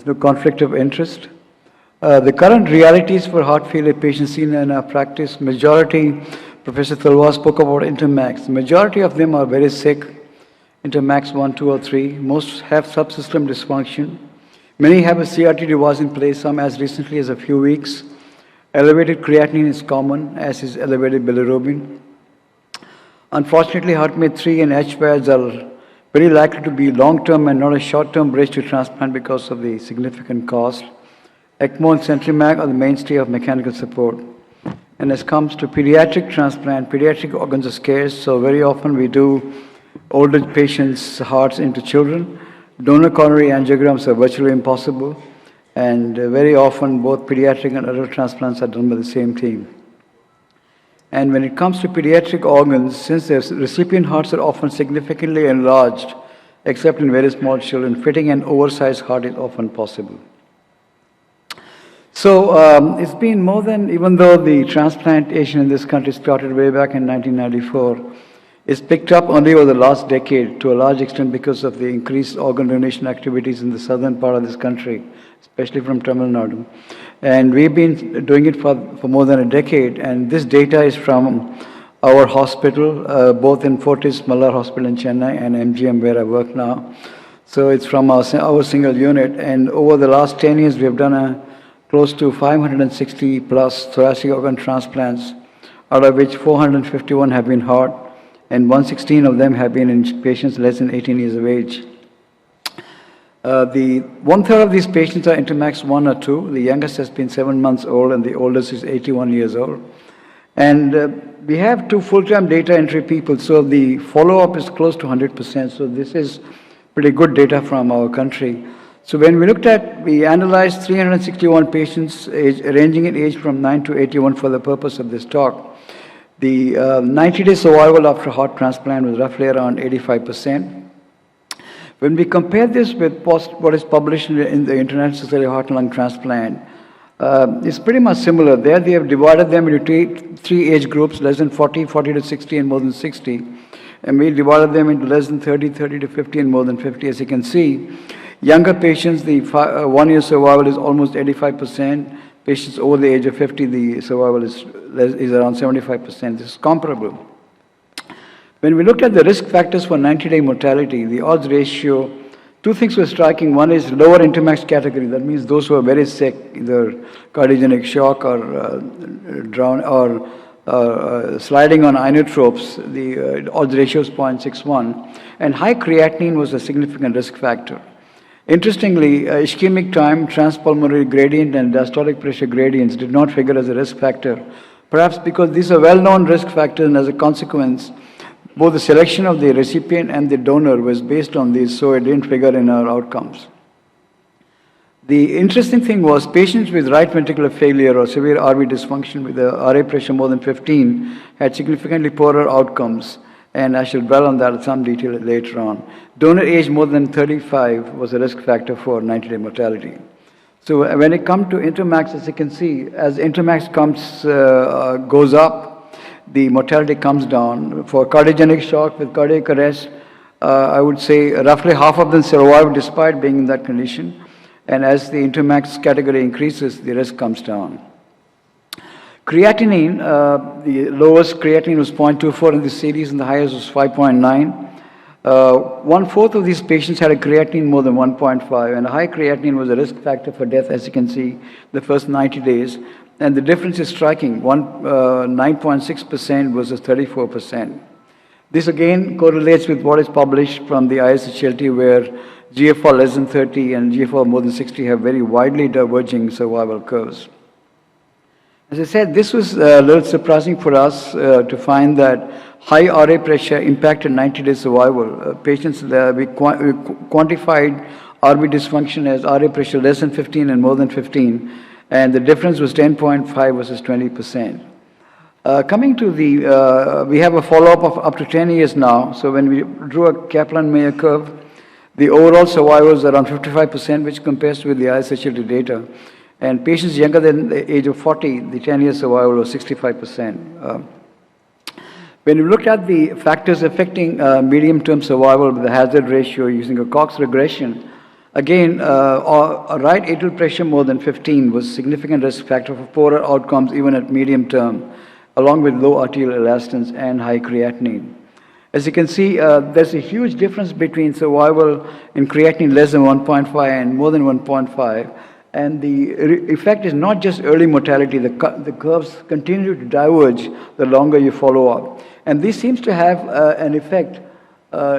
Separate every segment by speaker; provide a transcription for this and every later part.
Speaker 1: There's no conflict of interest. The current realities for heart failure patients seen in our practice, majority, Professor Talwar spoke about intermax. The majority of them are very sick, intermax 1, 2, or 3. Most have subsystem dysfunction. Many have a CRT device in place, some as recently as a few weeks. Elevated creatinine is common, as is elevated bilirubin. Unfortunately, HeartMate 3 and HVADs are very likely to be long-term and not a short-term bridge to transplant because of the significant cost. ECMO and Centrimag are the mainstay of mechanical support. And as comes to pediatric transplant, pediatric organs are scarce, so very often we do older patients' hearts into children. Donor coronary angiograms are virtually impossible, and very often both pediatric and adult transplants are done by the same team. And when it comes to pediatric organs, since the recipient hearts are often significantly enlarged, except in very small children, fitting an oversized heart is often possible. So it's been more than, even though the transplantation in this country started way back in 1994, it's picked up only over the last decade to a large extent because of the increased organ donation activities in the southern part of this country, especially from Tamil Nadu. And we've been doing it for more than a decade, and this data is from our hospital, both in Fortis Mallar Hospital in Chennai and MGM where I work now. So it's from our single unit, and over the last 10 years we have done close to 560 plus thoracic organ transplants, out of which 451 have been heart, and 116 of them have been in patients less than 18 years of age. The 1/3 of these patients are intermax 1 or 2. The youngest has been 7 months old, and the oldest is 81 years old. And we have 2 full-time data entry people, so the follow-up is close to 100%. So this is pretty good data from our country. So when we analyzed 361 patients ranging in age from 9 to 81 for the purpose of this talk. The 90-day survival after heart transplant was roughly around 85%. When we compare this with what is published in the International Society of Heart and Lung Transplant, it's pretty much similar. There they have divided them into 3 age groups, less than 40, 40 to 60, and more than 60. And we divided them into less than 30, 30 to 50, and more than 50, as you can see. Younger patients, the 1-year survival is almost 85%. Patients over the age of 50, the survival is around 75%. This is comparable. When we looked at the risk factors for 90-day mortality, the odds ratio, 2 things were striking. One is lower intermax category. That means those who are very sick, either cardiogenic shock or sliding on inotropes, the odds ratio is 0.61. And high creatinine was a significant risk factor. Interestingly, ischemic time, transpulmonary gradient, and diastolic pressure gradients did not figure as a risk factor, perhaps because these are well-known risk factors, and as a consequence, both the selection of the recipient and the donor was based on these, so it didn't figure in our outcomes. The interesting thing was patients with right ventricular failure or severe RV dysfunction with a RA pressure more than 15 had significantly poorer outcomes, and I shall dwell on that in some detail later on. Donor age more than 35 was a risk factor for 90-day mortality. So when it comes to intermax, as you can see, as intermax goes up, the mortality comes down. For cardiogenic shock with cardiac arrest, I would say roughly half of them survive despite being in that condition. And as the intermax category increases, the risk comes down. Creatinine, the lowest creatinine was 0.24 in the series, and the highest was 5.9. 1/4 of these patients had a creatinine more than 1.5, and a high creatinine was a risk factor for death, as you can see, the first 90 days. And the difference is striking, 9.6% versus 34%. This again correlates with what is published from the ISHLT, where GFR less than 30 and GFR more than 60 have very widely diverging survival curves. As I said, this was a little surprising for us to find that high RA pressure impacted 90-day survival. Patients, we quantified RV dysfunction as RA pressure less than 15 and more than 15, and the difference was 10.5 versus 20%. Coming to we have a follow-up of up to 10 years now, so when we drew a Kaplan-Meier curve, the overall survival is around 55%, which compares with the ISHLT data. And patients younger than the age of 40, the 10-year survival was 65%. When you look at the factors affecting medium-term survival with the hazard ratio using a Cox regression, Again, a right atrial pressure more than 15 was a significant risk factor for poorer outcomes even at medium term, along with low arterial elastance and high creatinine. As you can see, there's a huge difference between survival in creatinine less than 1.5 and more than 1.5. And the effect is not just early mortality, the curves continue to diverge the longer you follow up. And this seems to have an effect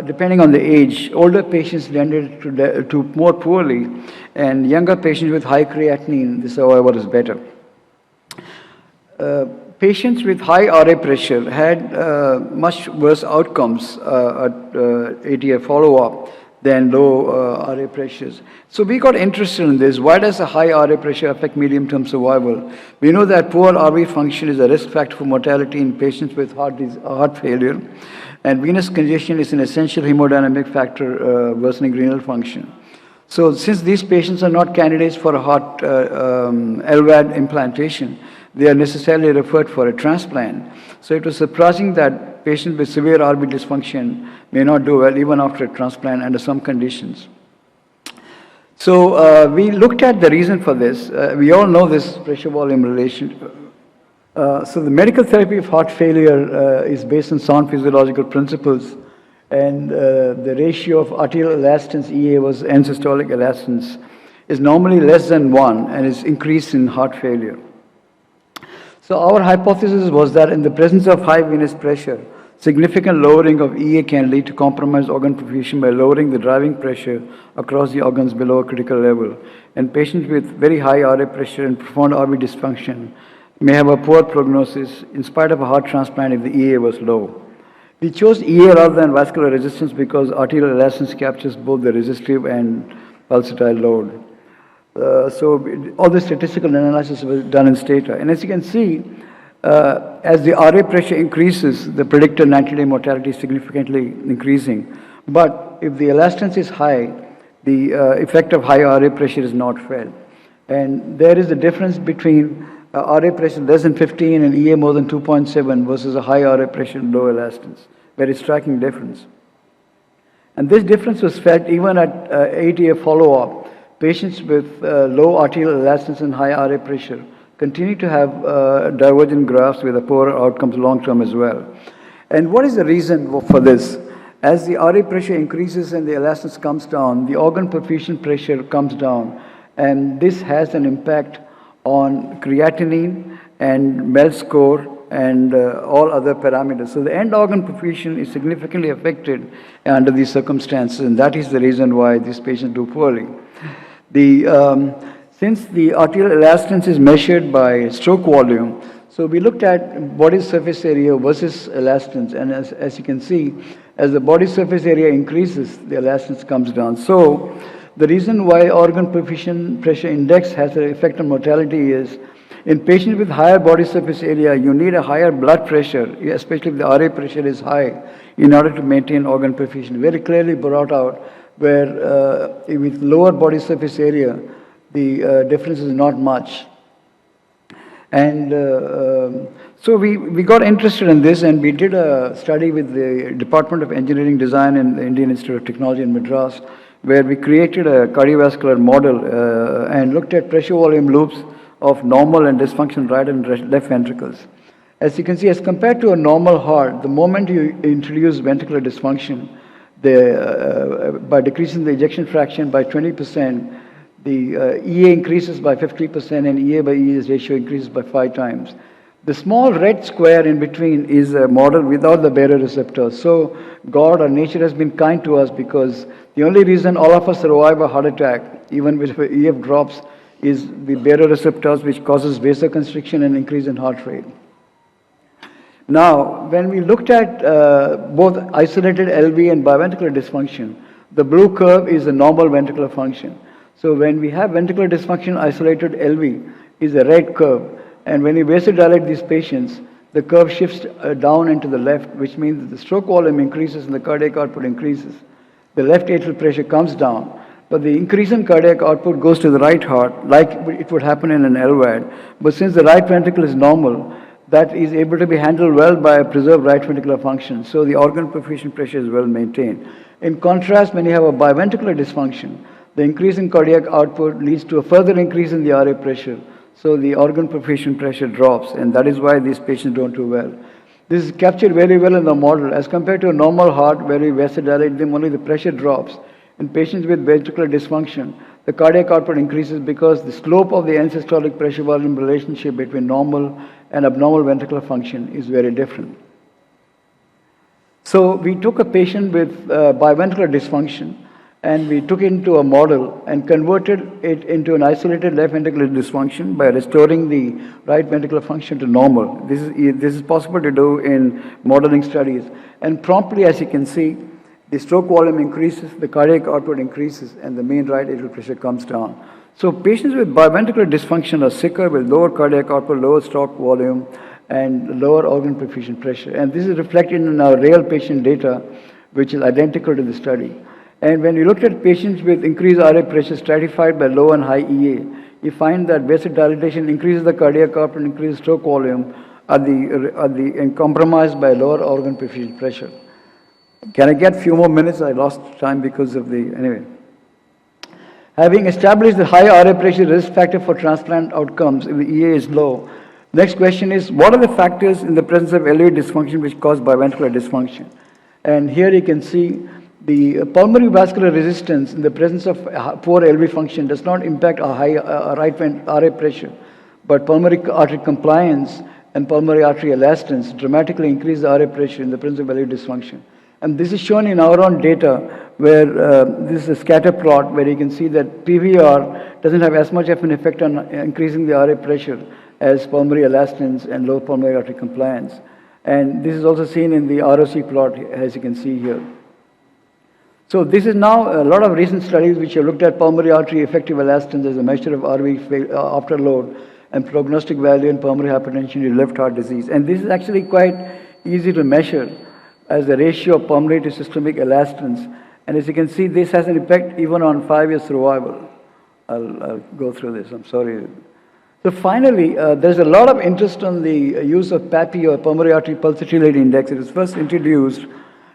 Speaker 1: depending on the age. Older patients tended to more poorly, and younger patients with high creatinine, the survival is better. Patients with high RA pressure had much worse outcomes at 8-year follow-up than low RA pressures. So we got interested in this. Why does a high RA pressure affect medium-term survival? We know that poor RV function is a risk factor for mortality in patients with heart failure, and venous congestion is an essential hemodynamic factor worsening renal function. So since these patients are not candidates for a heart LVAD implantation, they are necessarily referred for a transplant. So it was surprising that patients with severe RV dysfunction may not do well even after a transplant under some conditions. So we looked at the reason for this. We all know this pressure-volume relation. So the medical therapy of heart failure is based on sound physiological principles, and the ratio of arterial elastance, EA was end systolic elastance, is normally less than 1 and is increased in heart failure. So our hypothesis was that in the presence of high venous pressure, significant lowering of EA can lead to compromised organ perfusion by lowering the driving pressure across the organs below a critical level. And patients with very high RA pressure and profound RV dysfunction may have a poor prognosis in spite of a heart transplant if the EA was low. We chose EA rather than vascular resistance because arterial elastance captures both the resistive and pulsatile load. So all the statistical analysis was done in Stata. And as you can see, as the RA pressure increases, the predicted 90-day mortality is significantly increasing. But if the elastance is high, the effect of high RA pressure is not felt. And there is a difference between RA pressure less than 15 and EA more than 2.7 versus a high RA pressure and low elastance. Very striking difference. And this difference was felt even at 8-year follow-up. Patients with low arterial elastance and high RA pressure continue to have divergent graphs with a poorer outcomes long-term as well. And what is the reason for this? As the RA pressure increases and the elastance comes down, the organ perfusion pressure comes down, and this has an impact on creatinine and MELD score and all other parameters. So the end organ perfusion is significantly affected under these circumstances, and that is the reason why these patients do poorly. Since the arterial elastance is measured by stroke volume, so we looked at body surface area versus elastance, and as you can see, as the body surface area increases, the elastance comes down. So the reason why organ perfusion pressure index has an effect on mortality is in patients with higher body surface area, you need a higher blood pressure, especially if the RA pressure is high, in order to maintain organ perfusion. Very clearly brought out where with lower body surface area, the difference is not much. And so we got interested in this, and we did a study with the Department of Engineering Design and the Indian Institute of Technology in Madras, where we created a cardiovascular model and looked at pressure volume loops of normal and dysfunctional right and left ventricles. As you can see, as compared to a normal heart, the moment you introduce ventricular dysfunction, by decreasing the ejection fraction by 20%, the EA increases by 50% and EA by EA's ratio increases by 5 times. The small red square in between is a model without the baroreceptors. So God or nature has been kind to us, because the only reason all of us survive a heart attack, even if EF drops, is the baroreceptors, which causes vasoconstriction and increase in heart rate. Now, when we looked at both isolated LV and biventricular dysfunction, the blue curve is the normal ventricular function. So when we have ventricular dysfunction, isolated LV is a red curve. And when you vasodilate these patients, the curve shifts down and to the left, which means that the stroke volume increases and the cardiac output increases. The left atrial pressure comes down, but the increase in cardiac output goes to the right heart, like it would happen in an LVAD. But since the right ventricle is normal, that is able to be handled well by a preserved right ventricular function. So the organ perfusion pressure is well maintained. In contrast, when you have a biventricular dysfunction, the increase in cardiac output leads to a further increase in the RA pressure. So the organ perfusion pressure drops, and that is why these patients don't do well. This is captured very well in the model. As compared to a normal heart where we vasodilate them, only the pressure drops. In patients with ventricular dysfunction, the cardiac output increases because the slope of the end-systolic pressure volume relationship between normal and abnormal ventricular function is very different. So we took a patient with biventricular dysfunction, and we took it into a model and converted it into an isolated left ventricular dysfunction by restoring the right ventricular function to normal. This is possible to do in modeling studies. And promptly, as you can see, the stroke volume increases, the cardiac output increases, and the mean right atrial pressure comes down. So patients with biventricular dysfunction are sicker with lower cardiac output, lower stroke volume, and lower organ perfusion pressure. And this is reflected in our real patient data, which is identical to the study. And when you looked at patients with increased RA pressure stratified by low and high EA, you find that vasodilatation increases the cardiac output, increases stroke volume, and compromised by lower organ perfusion pressure. Can I get a few more minutes? I lost time because of anyway. Having established the high RA pressure risk factor for transplant outcomes if the EA is low, next question is, what are the factors in the presence of LV dysfunction which cause biventricular dysfunction? And here you can see the pulmonary vascular resistance in the presence of poor LV function does not impact a high right RA pressure, but pulmonary artery compliance and pulmonary artery elastance dramatically increase the RA pressure in the presence of LV dysfunction. And this is shown in our own data, where this is a scatter plot where you can see that PVR doesn't have as much of an effect on increasing the RA pressure as pulmonary elastance and low pulmonary artery compliance. And this is also seen in the ROC plot, as you can see here. So this is now a lot of recent studies which have looked at pulmonary artery effective elastance as a measure of RV afterload and prognostic value in pulmonary hypertension in left heart disease. And this is actually quite easy to measure as the ratio of pulmonary to systemic elastance. And as you can see, this has an effect even on 5-year survival. I'll go through this, I'm sorry. So finally, there's a lot of interest on the use of PAPI, or pulmonary artery pulsatility index. It was first introduced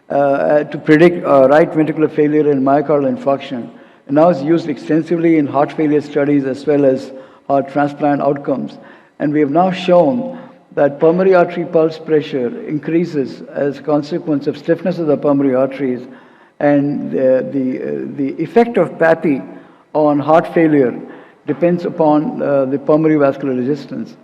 Speaker 1: to predict right ventricular failure and myocardial infarction. And now it's used extensively in heart failure studies as well as heart transplant outcomes. And we have now shown that pulmonary artery pulse pressure increases as a consequence of stiffness of the pulmonary arteries, and the effect of PAPI on heart failure depends upon the pulmonary vascular resistance.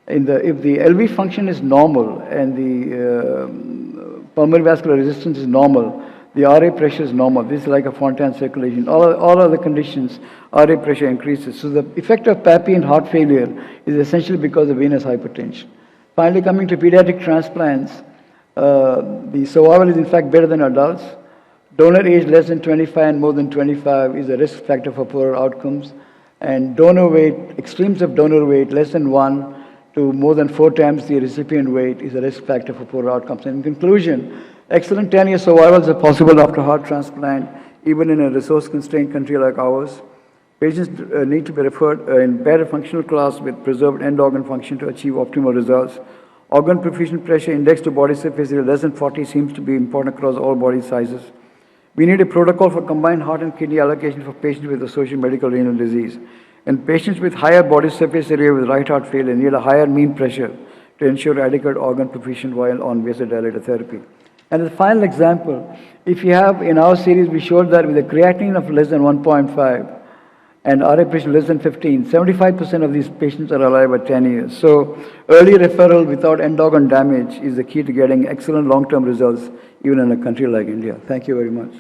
Speaker 1: If the LV function is normal and the pulmonary vascular resistance is normal, the RA pressure is normal. This is like a Fontan circulation. All other conditions, RA pressure increases. So the effect of PAPI in heart failure is essentially because of venous hypertension. Finally, coming to pediatric transplants, the survival is in fact better than adults. Donor age less than 25 and more than 25 is a risk factor for poorer outcomes. And donor weight, extremes of donor weight less than 1 to more than 4 times the recipient weight is a risk factor for poorer outcomes. And in conclusion, excellent 10-year survivals are possible after heart transplant, even in a resource-constrained country like ours. Patients need to be referred in better functional class with preserved end organ function to achieve optimal results. Organ perfusion pressure index to body surface area less than 40 seems to be important across all body sizes. We need a protocol for combined heart and kidney allocation for patients with associated medical renal disease. And patients with higher body surface area with right heart failure need a higher mean pressure to ensure adequate organ perfusion while on vasodilator therapy. And as a final example, if you have, in our series, we showed that with a creatinine of less than 1.5 and RA pressure less than 15, 75% of these patients are alive at 10 years. So early referral without end organ damage is the key to getting excellent long-term results, even in a country like India. Thank you very much.